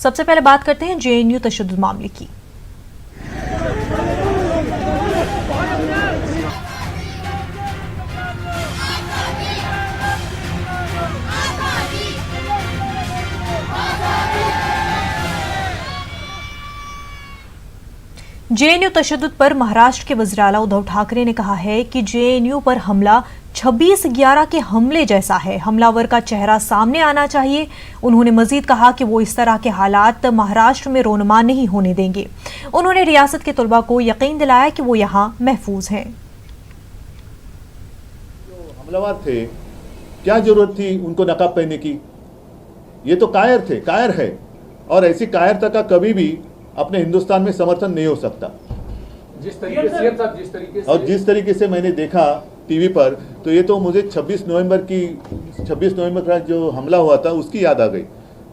सबसे पहले बात करते हैं जेएनयू तशद्दुद मामले की। जेएनयू तशद्दुद पर महाराष्ट्र के वज़ीर आला उद्धव ठाकरे ने कहा है कि जेएनयू पर हमला 26/11 के हमले जैसा है। हमलावर का चेहरा सामने आना चाहिए। उन्होंने मजीद कहा कि वो इस तरह के हालात महाराष्ट्र में रोनुमा नहीं होने देंगे। उन्होंने रियासत के तलबा को यकीन दिलाया कि वो यहाँ महफूज हैं। जो हमलावर थे, क्या जरूरत थी उनको नकाब पहनने की? ये तो कायर थे, कायर है, और ऐसी कायरता का कभी भी अपने हिंदुस्तान में समर्थन नहीं हो सकता। जिस तरीके से मैंने देखा टीवी पर, तो ये तो मुझे 26 नवंबर का जो हमला हुआ था उसकी याद आ गई।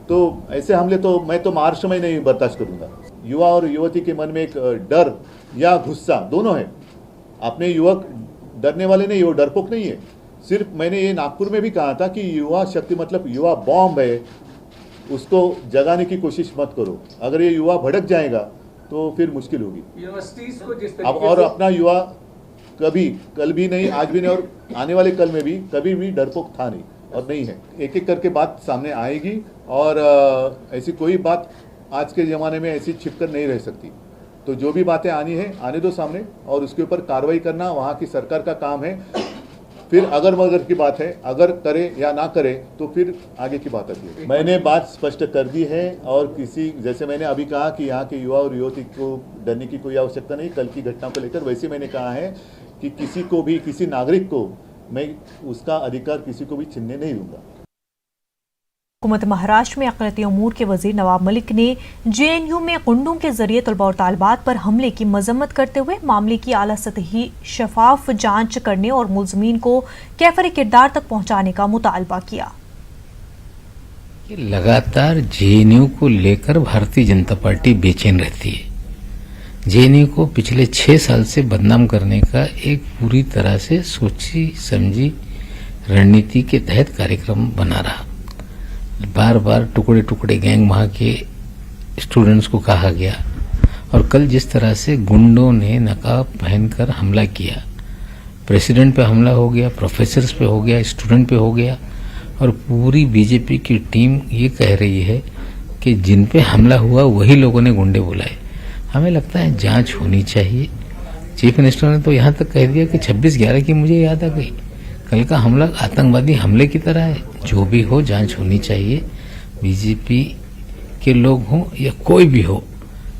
तो ऐसे हमले तो मैं तो महाराष्ट्र में नहीं बर्दाश्त करूंगा। युवा और युवती के मन में एक डर या गुस्सा दोनों है। अपने युवक डरने वाले नहीं, वो डरपोक नहीं है। सिर्फ मैंने ये नागपुर में भी कहा था कि युवा शक्ति मतलब युवा बॉम्ब है, उसको जगाने की कोशिश मत करो। अगर ये युवा भड़क जाएगा तो फिर मुश्किल होगी। यूनिवर्सिटीज को जिस तरीके और अपना युवा कभी, कल भी नहीं, आज भी नहीं, और आने वाले कल में भी कभी भी डरपोक था नहीं और नहीं है। एक एक करके बात सामने आएगी और ऐसी कोई बात आज के ज़माने में ऐसी छिपकर नहीं रह सकती। तो जो भी बातें आनी है आने दो सामने, और उसके ऊपर कार्रवाई करना वहाँ की सरकार का काम है। फिर अगर मगर की बात है, अगर करे या ना करे तो फिर आगे की बात आती है। मैंने बात स्पष्ट कर दी है, और किसी, जैसे मैंने अभी कहा कि यहाँ के युवा और युवती को डरने की कोई आवश्यकता नहीं कल की घटना को लेकर, वैसे मैंने कहा है कि किसी को भी, किसी नागरिक को मैं उसका अधिकार किसी को भी छीनने नहीं दूंगा। हुकूमत महाराष्ट्र में अक़लियती अमूर के वज़ीर नवाब मलिक ने जेएनयू में गुंडों के जरिए तलबा और तालिबात पर हमले की मजम्मत करते हुए मामले की आला सतही शफाफ जांच करने और मुल्ज़मीन को कैफरे किरदार तक पहुंचाने का मुतालबा किया। लगातार जेएनयू को लेकर भारतीय जनता पार्टी बेचैन रहती है। जेएनयू को पिछले 6 साल से बदनाम करने का एक पूरी तरह से सोची समझी रणनीति के तहत कार्यक्रम बना रहा। बार बार टुकड़े टुकड़े गैंग वहां के स्टूडेंट्स को कहा गया, और कल जिस तरह से गुंडों ने नकाब पहनकर हमला किया, प्रेसिडेंट पे हमला हो गया, प्रोफेसर्स पे हो गया, स्टूडेंट पे हो गया, और पूरी बीजेपी की टीम ये कह रही है कि जिन पे हमला हुआ वही लोगों ने गुंडे बुलाए। हमें लगता है जांच होनी चाहिए। चीफ मिनिस्टर ने तो यहाँ तक कह दिया कि 26/11 की मुझे याद आ गई। कल का हमला आतंकवादी हमले की तरह है। जो भी हो जांच होनी चाहिए। बीजेपी के लोग हों या कोई भी हो,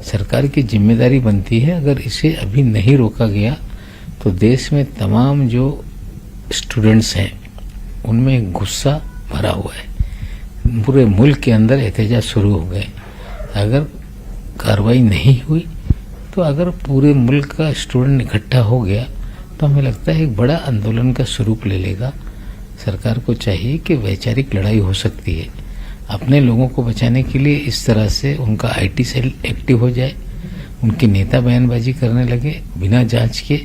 सरकार की जिम्मेदारी बनती है। अगर इसे अभी नहीं रोका गया तो देश में तमाम जो स्टूडेंट्स हैं उनमें गुस्सा भरा हुआ है। पूरे मुल्क के अंदर एहतजाज शुरू हो गए। अगर कार्रवाई नहीं हुई तो अगर पूरे मुल्क का स्टूडेंट इकट्ठा हो गया तो हमें लगता है एक बड़ा आंदोलन का स्वरूप ले लेगा। सरकार को चाहिए कि वैचारिक लड़ाई हो सकती है। अपने लोगों को बचाने के लिए इस तरह से उनका आईटी सेल एक्टिव हो जाए, उनके नेता बयानबाजी करने लगे बिना जांच के,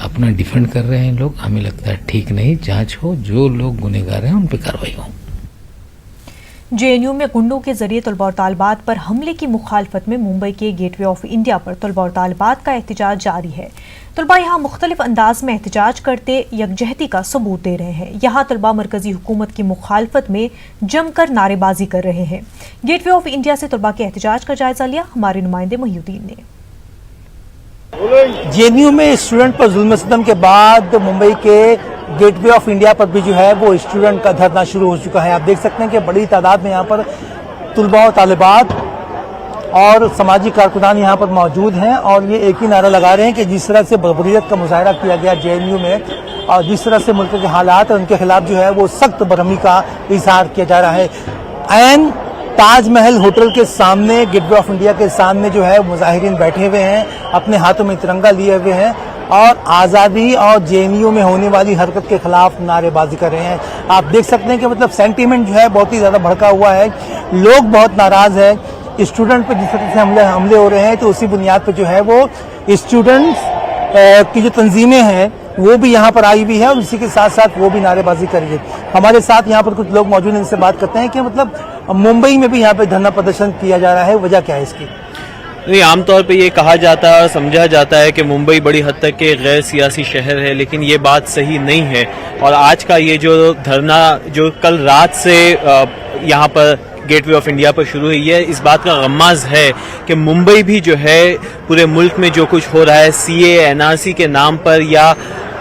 अपना डिफेंड कर रहे हैं लोग। हमें लगता है ठीक नहीं, जांच हो, जो लोग गुनहगार हैं उन पर कार्रवाई हो। जेएनयू में गुंडों के जरिए तलबा और तालिबात पर हमले की मुखालफत में मुंबई के गेटवे ऑफ इंडिया पर तलबा और तालिबात का एहतजाज जारी है। तलबा यहाँ मुख्तलिफ अंदाज में एहतजाज करते यकजहती का सबूत दे रहे हैं। यहाँ तलबा मरकजी हुकूमत की मुखालफत में जमकर नारेबाजी कर रहे हैं। गेटवे ऑफ इंडिया से तलबा के एहतजाज का जायजा लिया हमारे नुमाइंदे मोहिउद्दीन ने। जेएनयू में स्टूडेंट पर जुल्म सितम के बाद मुंबई के गेटवे ऑफ इंडिया पर भी जो है वो स्टूडेंट का धरना शुरू हो चुका है। आप देख सकते हैं कि बड़ी तादाद में यहाँ पर तुलबा और तालिबात और समाजी कारकुनान यहाँ पर मौजूद हैं, और ये एक ही नारा लगा रहे हैं कि जिस तरह से बर्बरियत का मुजाहरा किया गया जेएनयू में, और जिस तरह से मुल्क के हालात हैं उनके खिलाफ जो है वो सख्त बरहमी का इजहार किया जा रहा है। ऐन ताजमहल होटल के सामने, गेटवे ऑफ इंडिया के सामने जो है मुजाहिरीन बैठे हुए हैं, अपने हाथों में तिरंगा लिए हुए हैं और आज़ादी और जेएनयू में होने वाली हरकत के खिलाफ नारेबाजी कर रहे हैं। आप देख सकते हैं कि मतलब सेंटीमेंट जो है बहुत ही ज्यादा भड़का हुआ है। लोग बहुत नाराज है स्टूडेंट पे जिस तरह से हमले हो रहे हैं, तो उसी बुनियाद पर जो है वो स्टूडेंट्स की जो तंजीमें हैं वो भी यहाँ पर आई हुई है, और इसी के साथ साथ वो भी नारेबाजी कर रही है। हमारे साथ यहाँ पर कुछ लोग मौजूद हैं, इनसे बात करते हैं कि मतलब मुंबई में भी यहाँ पे धरना प्रदर्शन किया जा रहा है, वजह क्या है इसकी? नहीं, आमतौर पे ये कहा जाता है और समझा जाता है कि मुंबई बड़ी हद तक के गैर सियासी शहर है, लेकिन ये बात सही नहीं है। और आज का ये जो धरना जो कल रात से यहाँ पर गेटवे ऑफ इंडिया पर शुरू हुई है, इस बात का गम्माज है कि मुंबई भी जो है पूरे मुल्क में जो कुछ हो रहा है सीए एनआरसी के नाम पर या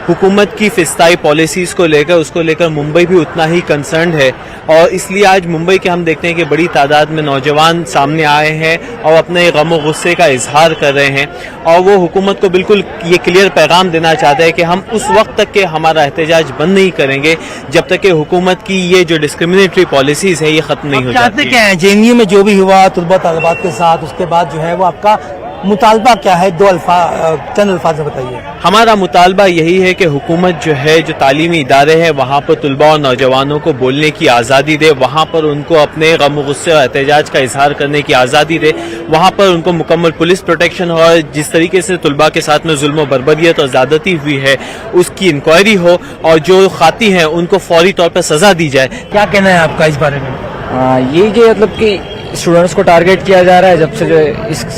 हुकूमत की फिस्ताई पॉलिसीज को लेकर, उसको लेकर मुंबई भी उतना ही कंसर्न्ड है। और इसलिए आज मुंबई के हम देखते हैं कि बड़ी तादाद में नौजवान सामने आए हैं और अपने गम और गुस्से का इजहार कर रहे हैं और वो हुकूमत को बिल्कुल ये क्लियर पैगाम देना चाहते हैं कि हम उस वक्त तक के हमारा एहतजाज बंद नहीं करेंगे जब तक कि हुकूमत की ये जो डिस्क्रिमिनेटरी पॉलिसीज है ये खत्म नहीं हो जाती। क्या है जेएनयू में जो भी हुआ तुलबा तालिबात के साथ, उसके बाद जो है वो आपका मुतालबा क्या है? चंद अल्फाज में बताइए। हमारा मुतालबा यही है कि हुकूमत जो है जो तालीमी इदारे हैं वहाँ पर तुलबा और नौजवानों को बोलने की आज़ादी दे, वहाँ पर उनको अपने गम गुस्से और एहतजाज का इजहार करने की आज़ादी दे, वहाँ पर उनको मुकम्मल पुलिस प्रोटेक्शन हो और जिस तरीके से तुलबा के साथ में जुल्म और बर्बरियत और ज़्यादती हुई है उसकी इंक्वायरी हो और जो खाती हैं उनको फौरी तौर पर सजा दी जाए। क्या कहना है आपका इस बारे में? ये कि मतलब कि स्टूडेंट्स को टारगेट किया जा रहा है जब से जो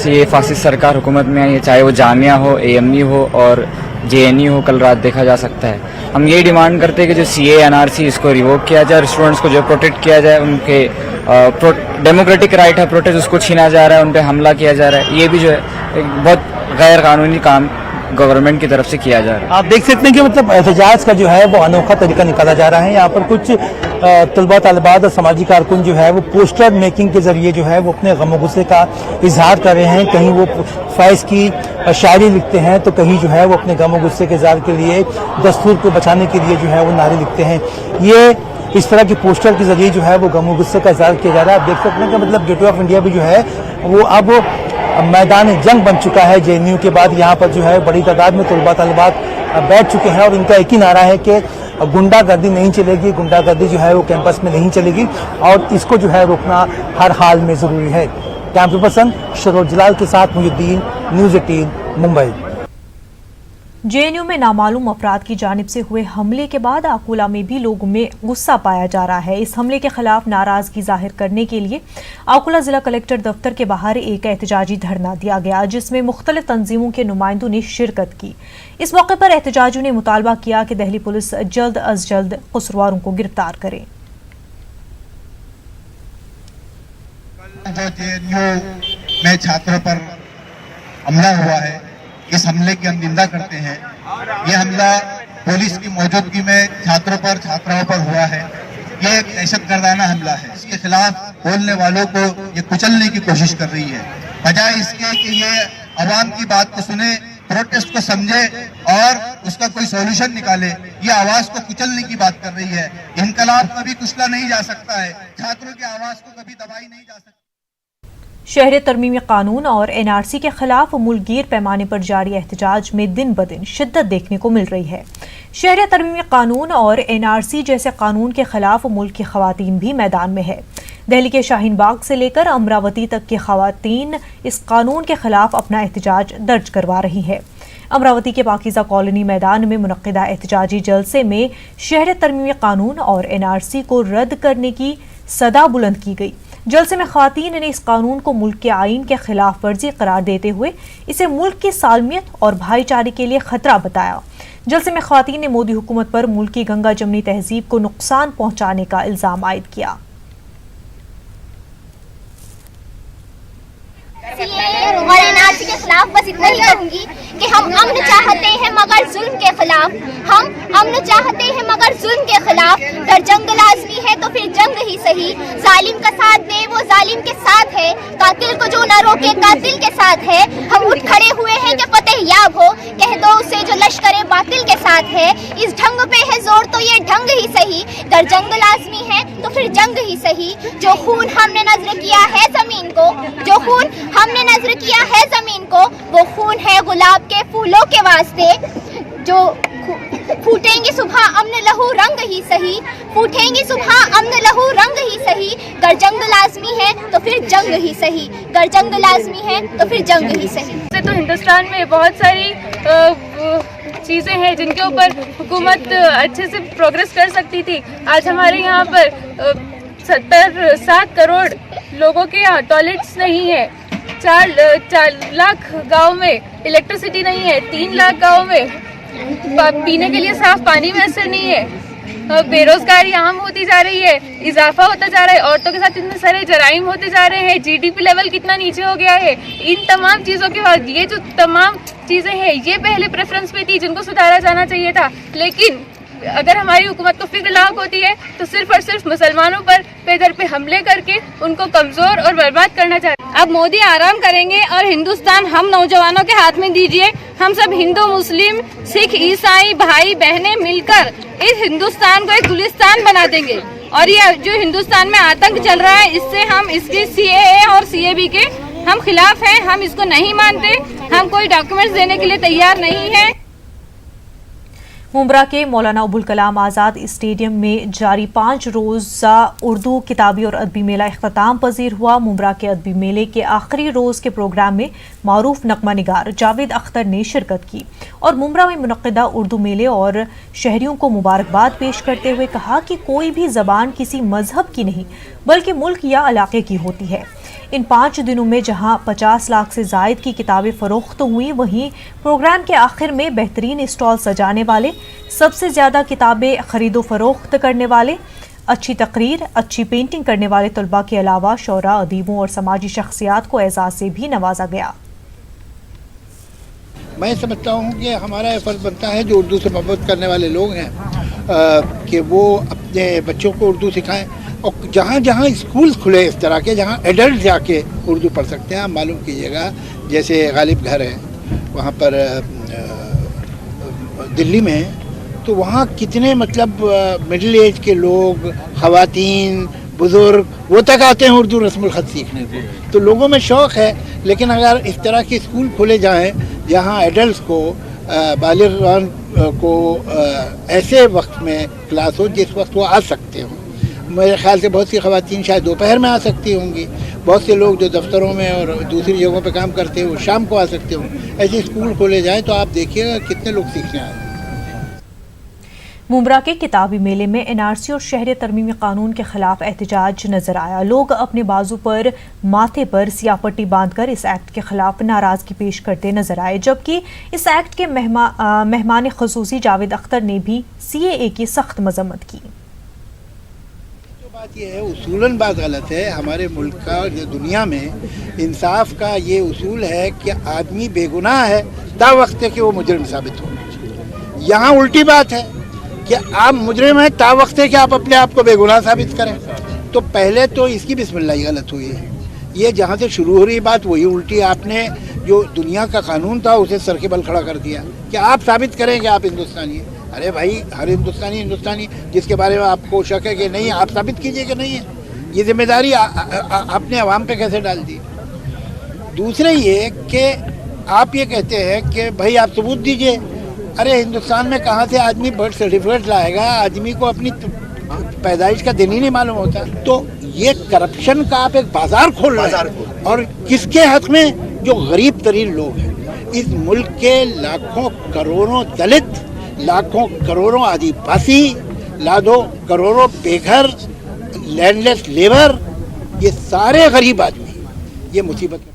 ये फासिस्ट सरकार हुकूमत में आई है, चाहे वो जामिया हो, एएमयू हो और जेएनयू हो, कल रात देखा जा सकता है। हम ये डिमांड करते हैं कि जो सीए एनआरसी इसको रिवोक किया जाए, स्टूडेंट्स को जो प्रोटेक्ट किया जाए, उनके डेमोक्रेटिक राइट है प्रोटेस्ट उसको छीना जा रहा है, उन पर हमला किया जा रहा है। ये भी जो है एक बहुत गैर कानूनी काम गवर्नमेंट की तरफ से किया जा रहा है। आप देख सकते हैं कि मतलब एहतजाज का जो है वो अनोखा तरीका निकाला जा रहा है। यहाँ पर कुछ तलबा तालिबात और समाजी कारकुन जो है वो पोस्टर मेकिंग के जरिए जो है वो अपने गम गुस्से का इजहार कर रहे हैं। कहीं वो फैज़ की शायरी लिखते हैं तो कहीं जो है वो अपने गम गुस्से के इजहार के लिए, दस्तूर को बचाने के लिए जो है वो नारे लिखते हैं। ये इस तरह के पोस्टर के जरिए जो है वो गम गुस्से का इजहार किया जा रहा है। आप देख सकते हैं कि मतलब गेटवे ऑफ इंडिया भी जो है वो अब मैदान जंग बन चुका है। जेएनयू के बाद यहाँ पर जो है बड़ी तादाद में तुलबा तालिबात बैठ चुके हैं और इनका एक ही नारा है कि गुंडागर्दी नहीं चलेगी, गुंडागर्दी जो है वो कैंपस में नहीं चलेगी और इसको जो है रोकना हर हाल में जरूरी है। कैमरा पर्सन शरोज जलाल के साथ मुजुद्दीन, न्यूज़ 18 मुंबई। जेएनयू में नामालूम अफराद की जानिब से हुए हमले के बाद आकोला में भी लोगों में गुस्सा पाया जा रहा है। इस हमले के खिलाफ नाराजगी जाहिर करने के लिए आकोला जिला कलेक्टर दफ्तर के बाहर एक एहतजाजी धरना दिया गया जिसमें मुख्तलिफ तंजीमों के नुमाइंदों ने शिरकत की। इस मौके पर एहतजाजियों ने मुतालबा किया कि दिल्ली पुलिस जल्द अज जल्द कसूरवारों को गिरफ्तार करे। जेएनयू में छात्रों पर हमला हुआ है, इस हमले की हम निंदा करते हैं। ये हमला पुलिस की मौजूदगी में छात्राओं पर हुआ है। ये एक दहशतगर्दाना हमला है। इसके खिलाफ बोलने वालों को ये कुचलने की कोशिश कर रही है, बजाय इसके कि ये आवाम की बात को सुने, प्रोटेस्ट को समझे और उसका कोई सॉल्यूशन निकाले। ये आवाज को कुचलने की बात कर रही है। इनकलाब कभी कुचला नहीं जा सकता है, छात्रों की आवाज को कभी दबाई नहीं जा सकती। शहरी तरमीमी कानून और एनआरसी के खिलाफ मुल्कगीर पैमाने पर जारी एहतजाज में दिन ब दिन शिद्दत देखने को मिल रही है। शहरी तरमीमी कानून और एनआरसी जैसे कानून के खिलाफ मुल्क की खवातीन भी मैदान में है। दिल्ली के शाहीन बाग से लेकर अमरावती तक की खवातीन इस कानून के खिलाफ अपना एहतजाज दर्ज करवा रही है। अमरावती के पाकीज़ा कॉलोनी मैदान में मुनक्किदा एहतजाजी जलसे में शहरी तरमीमी कानून और एनआरसी को रद्द करने की सदा बुलंद की गई। जलसे में ख़वातीन ने इस कानून को मुल्क के आईन के खिलाफ वर्जी करार देते हुए इसे मुल्क की सालमियत और भाईचारे के लिए खतरा बताया। जलसे में ख़वातीन ने मोदी हुकूमत पर मुल्क की गंगा जमनी तहजीब को नुकसान पहुंचाने का इल्जाम आयद किया। और एनआरसी के खिलाफ बस इतना ही कहूंगी कि हम अमन चाहते हैं मगर जुल्म के खिलाफ, हम अमन चाहते हैं मगर जुल्म के खिलाफ। अगर जंग लाजमी है तो फिर जंग ही सही। जालिम का साथ दे वो जालिम के साथ है, कातिल को जो न रोके कातिल के साथ है। हम उठ खड़े हुए हैं कि फतेह याब हो, कह दो उसे जो लश्करे बातिल के साथ है। इस ढंग पे है जोर तो ये ढंग ही सही। अगर जंग लाजमी है तो फिर जंग ही सही। जो खून हमने नजर किया है जमीन को, जो खून हमने नजर किया है जमीन को, वो खून है गुलाब के फूलों के वास्ते। जो फूटेंगे सुबह अमन लहू रंग ही सही, फूटेंगे सुबह अमन लहू रंग ही सही। गर जंग लाजमी है तो फिर जंग ही सही, गर जंग लाजमी है तो फिर जंग ही सही। तो हिंदुस्तान में बहुत सारी चीज़ें हैं जिनके ऊपर हुकूमत अच्छे से प्रोग्रेस कर सकती थी। आज हमारे यहाँ पर 7 करोड़ लोगों के यहाँ टॉयलेट्स नहीं है। 4 लाख गांव में इलेक्ट्रिसिटी नहीं है। 3 लाख गांव में पीने के लिए साफ पानी मैसर नहीं है। बेरोजगारी आम होती जा रही है, इजाफा होता जा रहा है, औरतों के साथ इतने सारे जराइम होते जा रहे हैं, जीडीपी लेवल कितना नीचे हो गया है। इन तमाम चीज़ों के बाद ये जो तमाम चीज़ें हैं ये पहले प्रेफरेंस पे थी, जिनको सुधारा जाना चाहिए था। लेकिन अगर हमारी हुकूमत को फिक्र लाख होती है तो सिर्फ और सिर्फ मुसलमानों पर बेदर पे हमले करके उनको कमजोर और बर्बाद करना चाहते हैं। अब मोदी आराम करेंगे और हिंदुस्तान हम नौजवानों के हाथ में दीजिए। हम सब हिंदू, मुस्लिम, सिख, ईसाई भाई बहनें मिलकर इस हिंदुस्तान को एक गुलिस्तान बना देंगे। और ये जो हिंदुस्तान में आतंक चल रहा है इससे हम इसकी CAA और CAB के हम खिलाफ हैं। हम इसको नहीं मानते। हम कोई डॉक्यूमेंट्स देने के लिए तैयार नहीं है। मुंब्रा के मौलाना अबुल कलाम आज़ाद स्टेडियम में जारी 5 रोज़ा उर्दू किताबी और अदबी मेला इख्तिताम पजीर हुआ। मुंब्रा के अदबी मेले के आखिरी रोज़ के प्रोग्राम में मारूफ नगमा निगार जावेद अख्तर ने शिरकत की और मुंब्रा में मुनक्किदा उर्दू मेले और शहरियों को मुबारकबाद पेश करते हुए कहा कि कोई भी ज़बान किसी मजहब की नहीं बल्कि मुल्क या इलाके की होती है। इन 5 दिनों में जहां 50 लाख से जायद की किताबें फरोख्त हुई, वहीं प्रोग्राम के आखिर में बेहतरीन स्टॉल सजाने वाले, सबसे ज़्यादा किताबें खरीदो फरोख्त करने वाले, अच्छी तकरीर, अच्छी पेंटिंग करने वाले तलबा के अलावा शौरा, अदीबों और समाजी शख्सियात को एजाज़ से भी नवाजा गया। मैं समझता हूँ कि हमारा ये फर्ज बनता है जो उर्दू से मोहब्बत करने वाले लोग हैं कि वो अपने बच्चों को उर्दू सिखाएं। और जहाँ जहाँ स्कूल खुले इस तरह के, जहाँ एडल्ट जाके उर्दू पढ़ सकते हैं, आप मालूम कीजिएगा जैसे गालिब घर है वहाँ पर दिल्ली में, तो वहाँ कितने मतलब मिडिल एज के लोग, ख़वातीन, बुज़ुर्ग, वो तक आते हैं उर्दू रस्मुल ख़त सीखने को। तो लोगों में शौक़ है। लेकिन अगर इस तरह के स्कूल खोले जाएँ जहाँ एडल्ट को, बालिग़ान को ऐसे वक्त में क्लास हो जिस वक्त वो आ सकते हों। मेरे ख्याल से बहुत सी ख़वातीन शायद दोपहर में आ सकती होंगी, बहुत से लोग जो दफ्तरों में और दूसरी जगहों पे काम करते हैं वो शाम को आ सकते होंगे। ऐसे स्कूल खोले जाएं तो आप देखिएगा कितने लोग सीखने आए। मुंब्रा के किताबी मेले में NRC और शहरी तरमीमी कानून के खिलाफ एहतजाज नजर आया। लोग अपने बाजू पर माथे पर सियाह पट्टी बांधकर इस एक्ट के खिलाफ नाराजगी पेश करते नजर आए, जबकि इस एक्ट के मेहमान खुसूसी जावेद अख्तर ने भी CAA की सख्त मजम्मत की। बात यह है, उसूलन बात गलत है। हमारे मुल्क का और दुनिया में इंसाफ का ये उसूल है कि आदमी बेगुनाह है ता वक्त है कि वो मुजरिम साबित हो। यहाँ उल्टी बात है कि आप मुजरिम हैं ता वक्त है कि आप अपने आप को बेगुनाह साबित करें। तो पहले तो इसकी बिस्मिल्लाह गलत हुई है। ये जहाँ से शुरू हो रही बात वही उल्टी, आपने जो दुनिया का कानून था उसे सर के बल खड़ा कर दिया कि आप साबित करें कि आप हिंदुस्तानी हैं। अरे भाई, हर हिंदुस्तानी जिसके बारे में आपको शक है कि नहीं, आप साबित कीजिए कि नहीं है। ये जिम्मेदारी आपने अवाम पे कैसे डाल दी। दूसरे ये कि आप ये कहते हैं कि भाई आप सबूत दीजिए। अरे हिंदुस्तान में कहाँ से आदमी बर्थ सर्टिफिकेट लाएगा? आदमी को अपनी पैदाइश का दिन ही नहीं मालूम होता। तो ये करप्शन का आप एक बाजार खोल रहे हैं। और किसके हक में? जो गरीब तरीन लोग हैं इस मुल्क के, लाखों करोड़ों दलित, लाखों करोड़ों आदिवासी, लाखों करोड़ों बेघर, लैंडलेस लेबर, ये सारे गरीब आदमी ये मुसीबत।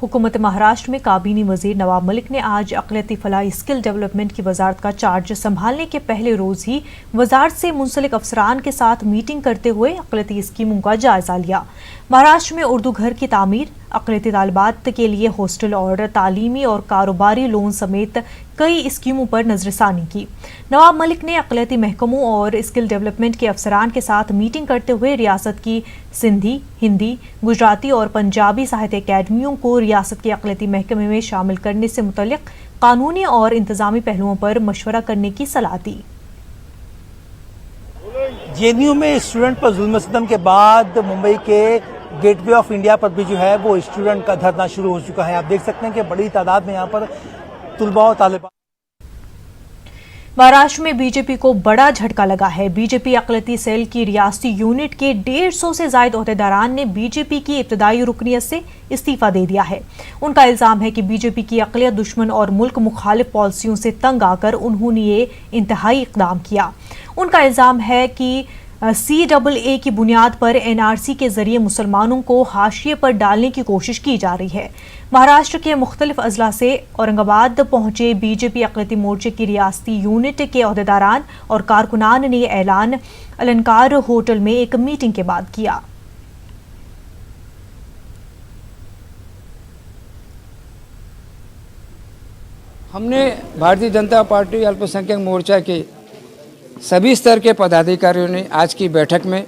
हुकूमत महाराष्ट्र में काबीनी वजीर नवाब मलिक ने आज अक़लियती फलाही स्किल डेवलपमेंट की वजारत का चार्ज संभालने के पहले रोज ही वजारत से मुंसलिक अफसरान के साथ मीटिंग करते हुए अक़लियती स्कीमों का जायजा लिया। महाराष्ट्र में उर्दू घर की तामीर, अक़लियती तालिबात के लिए हॉस्टल और तालीमी और कारोबारी लोन समेत कई स्कीमों पर नजरसानी की। नवाब मलिक ने अक़लियती महकमों और स्किल डेवलपमेंट के अफसरान के साथ मीटिंग करते हुए रियासत की सिंधी, हिंदी, गुजराती और पंजाबी साहित्य अकेडमियों को रियासत के अक़लियती महकमे में शामिल करने से मुतल्लिक़ कानूनी और इंतजामी पहलुओं पर मशवरा करने की सलाह दी। JNU में स्टूडेंट पर जुल्म सितम के बाद मुंबई के गेटवे ऑफ इंडिया पर भी जो है वो स्टूडेंट का धरना शुरू हो चुका है। आप देख सकते हैं कि बड़ी तादाद में यहाँ पर तुलबा और तालिबान। महाराष्ट्र में बीजेपी को बड़ा झटका लगा है। बीजेपी अक़लियती सेल की रियासती यूनिट के 150 से ज्यादा ओहदेदारान ने बीजेपी की इब्तदाई रुकनियत से इस्तीफा दे दिया है। उनका इल्जाम है कि बीजेपी की अक़लियत दुश्मन और मुल्क मुखालिफ पॉलिसियों से तंग आकर उन्होंने ये इंतहाई इक़दाम किया। उनका इल्जाम है कि CAA की बुनियाद पर NRC के जरिए मुसलमानों को हाशिए पर डालने की कोशिश की जा रही है। महाराष्ट्र के मुख्तलिफ अजला से औरंगाबाद पहुंचे बीजेपी अक़लियती मोर्चे की रियासती यूनिट के अहदेदारान और कारकुनान ने यह ऐलान अलंकार होटल में एक मीटिंग के बाद किया। हमने भारतीय जनता पार्टी अल्पसंख्यक मोर्चा के सभी स्तर के पदाधिकारियों ने आज की बैठक में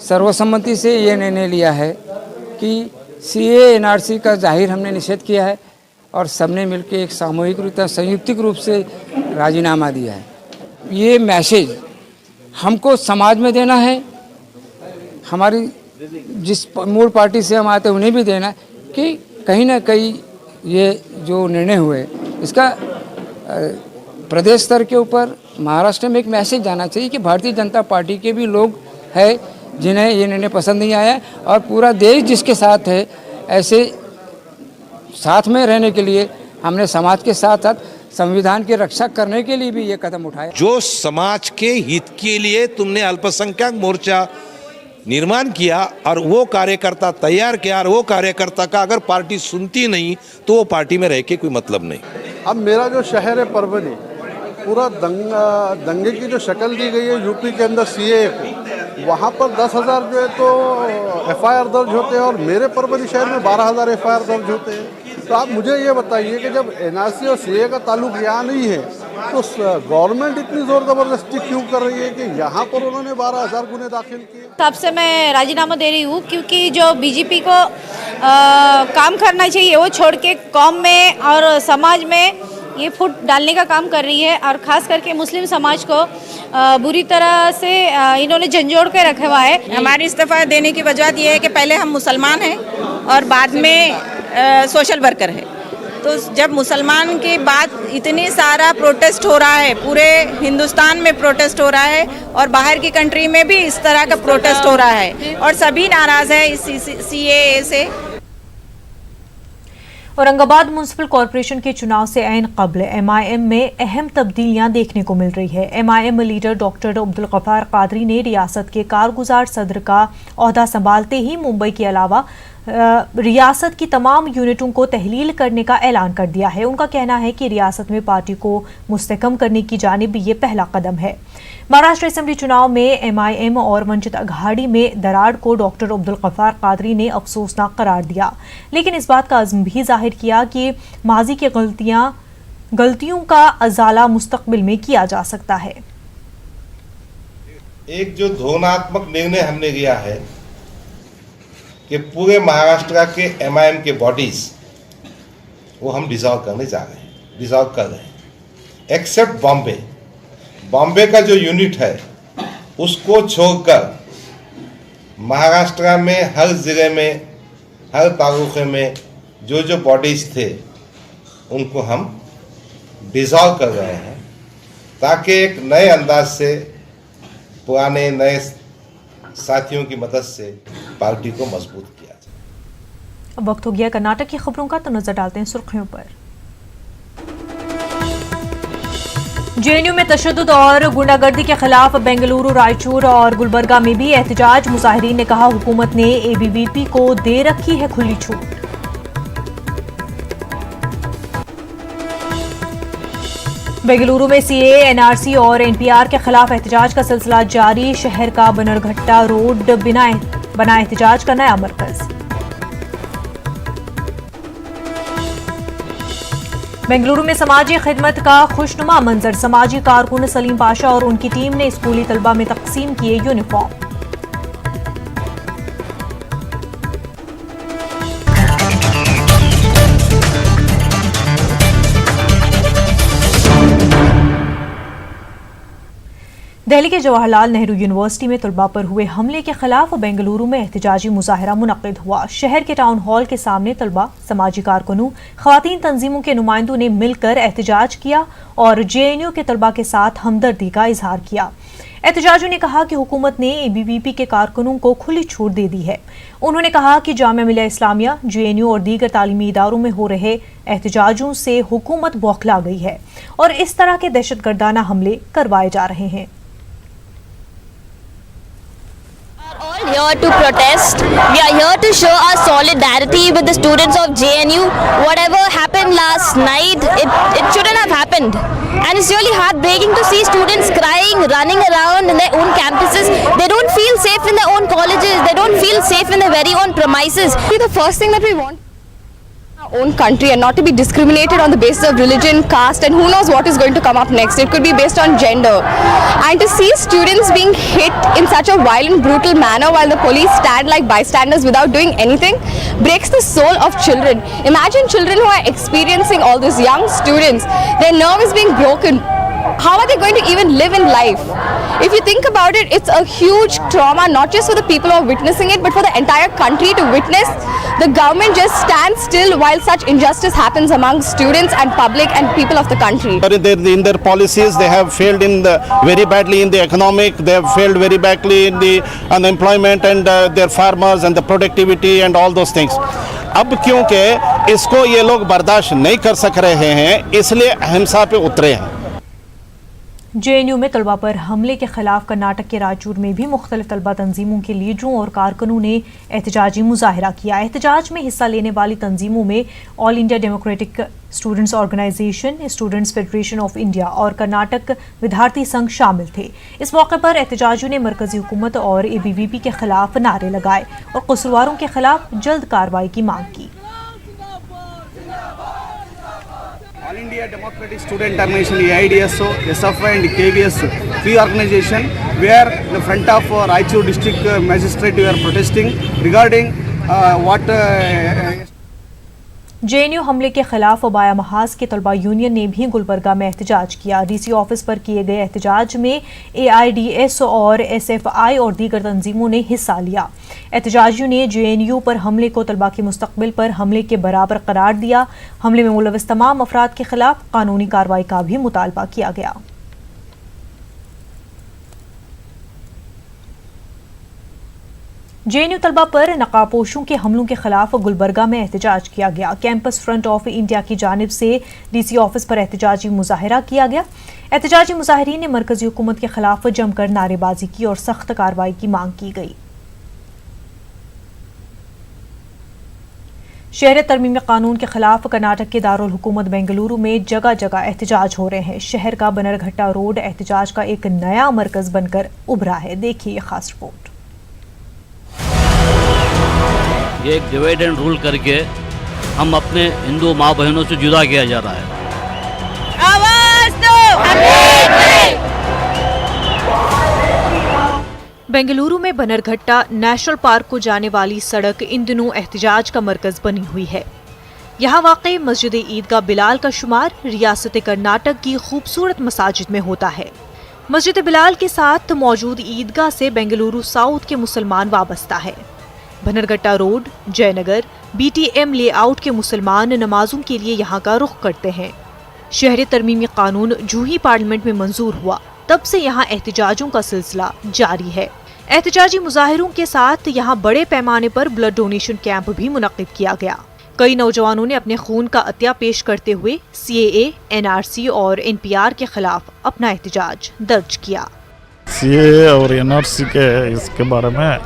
सर्वसम्मति से ये निर्णय लिया है कि CAA NRC का जाहिर हमने निषेध किया है और सबने मिलकर एक सामूहिक रूप संयुक्तिक रूप से राजीनामा दिया है। ये मैसेज हमको समाज में देना है, हमारी जिस मूल पार्टी से हम आते हैं उन्हें भी देना है कि कहीं ना कहीं ये जो निर्णय हुए इसका प्रदेश स्तर के ऊपर महाराष्ट्र में एक मैसेज जाना चाहिए कि भारतीय जनता पार्टी के भी लोग हैं जिन्हें ये निर्णय पसंद नहीं आया और पूरा देश जिसके साथ है, ऐसे साथ में रहने के लिए हमने समाज के साथ साथ संविधान की रक्षा करने के लिए भी ये कदम उठाया। जो समाज के हित के लिए तुमने अल्पसंख्यक मोर्चा निर्माण किया और वो कार्यकर्ता तैयार किया और वो कार्यकर्ता का अगर पार्टी सुनती नहीं तो वो पार्टी में रह के कोई मतलब नहीं। अब मेरा जो शहर है परभनी, पूरा दंगे की जो शक्ल दी गई है यूपी के अंदर CAA को, वहाँ पर 10,000 जो है तो FIR दर्ज होते हैं और मेरे परभनी शहर में 12,000 FIR दर्ज होते हैं। तो आप मुझे ये बताइए कि जब NRC और CAA का ताल्लुक यहाँ नहीं है तो गवर्नमेंट इतनी जोर जबरदस्ती क्यों कर रही है कि यहाँ पर उन्होंने 12,000 गुने दाखिल किए। तब से मैं राजीनामा दे रही हूँ क्योंकि जो बीजेपी को काम करना चाहिए वो छोड़ के कौम में और समाज में ये फूट डालने का काम कर रही है और ख़ास करके मुस्लिम समाज को बुरी तरह से इन्होंने झंझोड़ के रखा हुआ है। हमारी इस्तीफा देने की वजह ये है कि पहले हम मुसलमान हैं और बाद में सोशल वर्कर है। तो जब मुसलमान के बाद इतनी सारा प्रोटेस्ट हो रहा है, पूरे हिंदुस्तान में प्रोटेस्ट हो रहा है और बाहर की कंट्री में भी इस तरह का प्रोटेस्ट हो रहा है और सभी नाराज़ है इस CAA से। औरंगाबाद म्युनिसिपल कॉरपोरेशन के चुनाव से ऐन कब्ल MIM में अहम तब्दीलियां देखने को मिल रही है। MIM leader doctor Abdul Gaffar Qadri ने रियासत के कारगुजार सदर का ओहदा संभालते ही मुंबई के अलावा रियासत की तमाम यूनिटों को तहलील करने का ऐलान कर दिया है। उनका कहना है कि रियासत में पार्टी को मुस्तहकम करने की जानिब ये पहला कदम है। महाराष्ट्र असेंबली चुनाव में MIM और वंचित अघाड़ी में दरार को डॉक्टर अब्दुल गफ्फार कादरी ने अफसोसनाक करार दिया, लेकिन इस बात का अज़्म भी जाहिर किया कि माजी की गलतियों का अजाला मुस्तकबिल में किया जा सकता है। एक जो धोरणात्मक निर्णय हमने लिया है कि पूरे महाराष्ट्र के MIM के बॉडीज वो हम डिसॉल्व करने जा रहे हैं, डिसॉल्व कर रहे हैं, एक्सेप्ट बॉम्बे का जो यूनिट है उसको छोड़कर महाराष्ट्र में हर जिले में, हर तालुके में जो जो बॉडीज थे उनको हम डिसॉल्व कर रहे हैं ताकि एक नए अंदाज से पुराने नए साथियों की मदद से पार्टी को मजबूत किया जाए। अब वक्त हो गया कर्नाटक की खबरों का, तो नजर डालते हैं सुर्खियों पर। JNU में तशद्दुद और गुंडागर्दी के खिलाफ बेंगलुरु, रायचूर और गुलबर्गा में भी एहतजाज। मुजाहिरीन ने कहा हुकूमत ने ABVP को दे रखी है खुली छूट। बेंगलुरु में CAA, NRC और NPR के खिलाफ एहतजाज का सिलसिला जारी। शहर का बनरघट्टा रोड बना एहतजाज का नया मरकज। बेंगलुरु में समाजी खिदमत का खुशनुमा मंजर। समाजी कारकुन सलीम पाशा और उनकी टीम ने स्कूली तलबा में तकसीम किए यूनिफॉर्म। दिल्ली के जवाहरलाल नेहरू यूनिवर्सिटी में तलबा पर हुए हमले के खिलाफ बेंगलुरु में एहतजाजी मुजाहरा मुनक्किद हुआ। शहर के टाउन हॉल के सामने तलबा, समाजी कारकुनों, खवातीन तंजीमों के नुमाइंदों ने मिलकर एहतजाज किया और JNU के तलबा के साथ हमदर्दी का इजहार किया। एहतजाजियों ने कहा कि हुकूमत ने ABVP के कारकुनों को खुली छूट दे दी है। उन्होंने कहा कि जामिया मिलिया इस्लामिया, JNU और दीगर तालीमी इदारों में हो रहे एहतजाजों से हुकूमत बौखला गई है और इस तरह के दहशतगर्दाना हमले करवाए जा रहे हैं। here to protest. We are here to show our solidarity with the students of JNU. Whatever happened last night, it shouldn't have happened. And it's really heartbreaking to see students crying, running around in their own campuses. They don't feel safe in their own colleges. They don't feel safe in their very own premises. The first thing that we want our own country and not to be discriminated on the basis of religion, caste, and who knows what is going to come up next. It could be based on gender. And to see students being hit in such a violent, brutal manner while the police stand like bystanders without doing anything breaks the soul of children. Imagine children who are experiencing all this, young students, their nerve is being broken. How are they going to even live in life? If you think about it, it's a huge trauma, not just for the people who are witnessing it, but for the entire country to witness the government just stand still while such injustice happens among students and public and people of the country. In their policies, they have failed very badly in the economic, they have failed very badly in the unemployment and their farmers and the productivity and all those things. अब क्योंकि इसको ये लोग बर्दाश्त नहीं कर सक रहे हैं, इसलिए हिंसा पे उतरे हैं। JNU में तलबा पर हमले के खिलाफ कर्नाटक के रायचूर में भी मुख्तलिफ तलबा तंजीमों के लीडरों और कारकुनों ने एहतजाजी मुजाहरा किया। एहतजाज में हिस्सा लेने वाली तंजीमों में all India democratic students organisation, students federation of India और कर्नाटक विद्यार्थी संघ शामिल थे। इस मौके पर एहतजाजियों ने मरकजी हुकूमत और ABVP के खिलाफ नारे लगाए और कसूरवारों के खिलाफ जल्द कार्रवाई की मांग की। All India Democratic Student Organization, AIDSO, SFI and KVS, three organization, we are in the front of Raichur District Magistrate. We are protesting regarding JNU हमले के खिलाफ बाया महाज के तलबा यूनियन ने भी गुलबर्गा में एहतजाज किया। DC ऑफिस पर किए गए एहतजाज में AIDS और SFI और दीगर तंजीमों ने हिस्सा लिया। एहतजाजियों ने JNU पर हमले को तलबा के मुस्तकबिल पर हमले के बराबर करार दिया। हमले में मुलविस तमाम अफराद के खिलाफ कानूनी कार्रवाई का भी मुतालबा किया गया। JNU तलबा पर नकाबपोशों के हमलों के खिलाफ गुलबर्गा में एहतजाज किया गया। कैंपस फ्रंट ऑफ इंडिया की जानिब से DC ऑफिस पर एहतजाजी मुजाहरा किया गया। एहतजाजी मुजाहिरीन ने मरकजी हुकूमत के खिलाफ जमकर नारेबाजी की और सख्त कार्रवाई की मांग की गई। शहर तरमीम कानून के खिलाफ कर्नाटक के दारुल हुकूमत बेंगलुरु में जगह जगह एहतजाज हो रहे हैं। शहर का बनरघट्टा रोड एहतजाज का एक नया मरकज बनकर उभरा है। देखिए ये खास रिपोर्ट। ये एक डिवाइड एंड रूल करके हम अपने हिंदू माँ बहनों से जुदा किया जा रहा है। आवाज दो। बेंगलुरु में बनरघट्टा नेशनल पार्क को जाने वाली सड़क इन दिनों एहतजाज का मरकज बनी हुई है। यहाँ वाक़ई मस्जिद ईदगाह बिलाल का शुमार रियासत कर्नाटक की खूबसूरत मसाजिद में होता है। मस्जिद बिलाल के साथ मौजूद ईदगाह से बेंगलुरु साउथ के मुसलमान वाबस्ता है। Bannerghatta road, Jaynagar, BTM layout के मुसलमान नमाजों के लिए यहाँ का रुख करते हैं। शहरी तरमीमी कानून जूं ही पार्लियामेंट में मंजूर हुआ तब से यहाँ एहतजाजों का सिलसिला जारी है। एहतजाजी मुजाहिरों के साथ यहाँ बड़े पैमाने पर ब्लड डोनेशन कैंप भी मुनक्किद किया गया। कई नौजवानों ने अपने खून का अतिया पेश करते हुए CAA, NRC और NPR के खिलाफ अपना एहतजाज दर्ज किया। CAA और NRC के इसके बारे में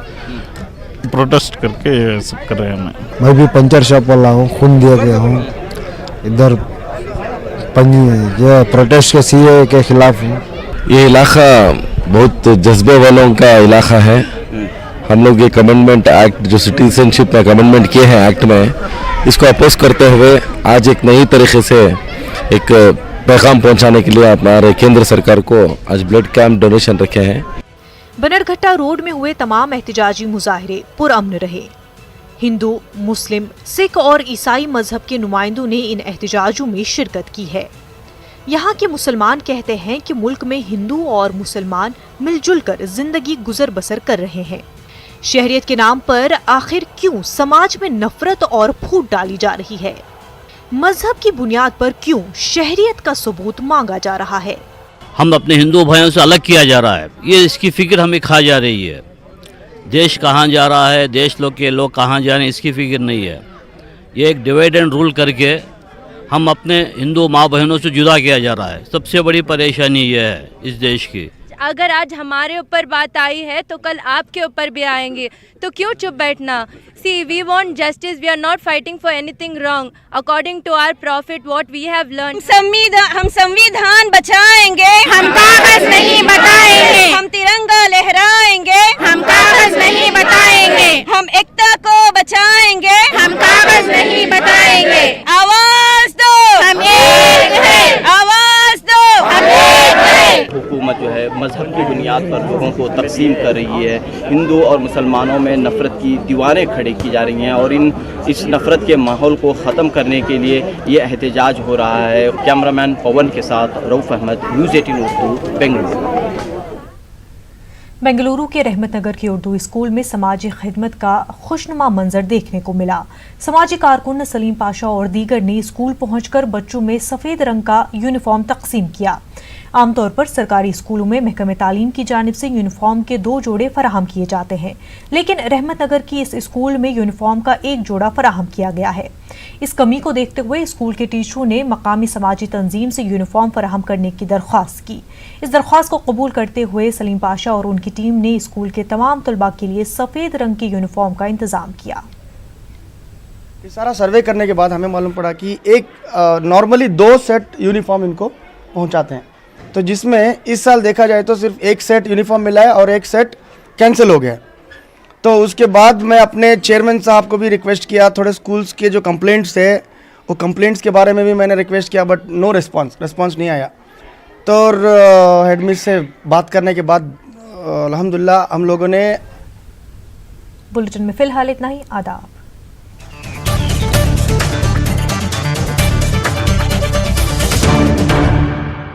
प्रोटेस्ट करके सब कर रहे हैं। मैं भी पंचर शॉप वाला हूँ, खून दिया गया हूँ। इधर ये प्रोटेस्ट के CAA के खिलाफ हूँ। ये इलाका बहुत जज्बे वालों का इलाका है। हम लोग ये कमेंडमेंट एक्ट जो सिटीजनशिप में कमेंडमेंट किए हैं एक्ट में, इसको अपोज करते हुए आज एक नई तरीके से एक पैगाम पहुंचाने के लिए हमारे केंद्र सरकार को आज ब्लड कैंप डोनेशन रखे हैं। बनरघट्टा रोड में हुए तमाम एहतजाजी मुजाहिरे पुरअमन रहे। हिंदू, मुस्लिम, सिख और ईसाई मजहब के नुमाइंदों ने इन एहतजाजों में शिरकत की है। यहाँ के मुसलमान कहते हैं कि मुल्क में हिंदू और मुसलमान मिलजुल कर जिंदगी गुजर बसर कर रहे हैं। शहरियत के नाम पर आखिर क्यों समाज में नफरत और फूट डाली जा रही है? मजहब की बुनियाद पर क्यों शहरियत का सबूत मांगा जा रहा है? हम अपने हिंदू भाइयों से अलग किया जा रहा है, ये इसकी फिक्र हमें खा जा रही है। देश कहाँ जा रहा है, देश के लोग कहाँ जा रहे हैं, इसकी फिक्र नहीं है। ये एक डिवाइड एंड रूल करके हम अपने हिंदू माँ बहनों से जुदा किया जा रहा है। सबसे बड़ी परेशानी ये है इस देश की। अगर आज हमारे ऊपर बात आई है तो कल आपके ऊपर भी आएंगे, तो क्यों चुप बैठना? See we want justice, we are not fighting for anything wrong according to our profit what we have learn. हम संविधान बचाएंगे, हम कागज नहीं बताएंगे, हम तिरंगा लहराएंगे, हम कागज नहीं बताएंगे, हम एकता को बचाएंगे, हम कागज नहीं बताएंगे। आवाज दो, हम एक हैं, आवाज दो, हम एक हैं। हुकूमत जो है मजहब की बुनियाद पर लोगों को तकसीम कर रही है, हिंदू और मुसलमानों में नफ़रत की दीवारें खड़ी की जा रही हैं और इस नफ़रत के माहौल को ख़त्म करने के लिए ये एहतजाज हो रहा है। कैमरामैन पवन के साथ रऊफ़ अहमद, न्यूज़ 18 उर्दू, बेंगलुरु। बेंगलुरु के रहमत नगर के उर्दू स्कूल में समाजी खिदमत का खुशनुमा मंजर देखने को मिला। समाजी कारकुन सलीम पाशा और दीगर ने स्कूल पहुंचकर बच्चों में सफ़ेद रंग का यूनिफॉर्म तकसीम किया। आमतौर पर सरकारी स्कूलों में महकमे तालीम की जानिब से यूनिफॉर्म के 2 जोड़े फराहम किए जाते हैं, लेकिन रहमत नगर की इस स्कूल में यूनिफॉर्म का 1 जोड़ा फराहम किया गया है। इस कमी को देखते हुए स्कूल के टीचरों ने मकामी समाजी तंजीम से यूनिफॉर्म फराहम करने की दरख्वास्त की। इस दरख्वास्त को कबूल करते हुए सलीम पाशा और उनकी टीम ने स्कूल के तमाम तलबा के लिए सफ़ेद रंग की यूनिफॉर्म का इंतजाम किया। सारा सर्वे करने के बाद हमें मालूम पड़ा कि नॉर्मली 2 सेट यूनिफॉर्म इनको पहुंचाते हैं, तो जिसमें इस साल देखा जाए तो सिर्फ 1 सेट यूनिफॉर्म मिला है और 1 सेट कैंसिल हो गया है। तो उसके बाद मैं अपने चेयरमैन साहब को भी रिक्वेस्ट किया, थोड़े स्कूल्स के जो कंप्लेंट्स है वो कंप्लेंट्स के बारे में भी मैंने रिक्वेस्ट किया, बट नो रिस्पांस नहीं आया। तो हेडमिस से बात करने के बाद अल्हम्दुलिल्लाह हम लोगों ने। बुलेटिन में फिलहाल इतना ही। आदाब।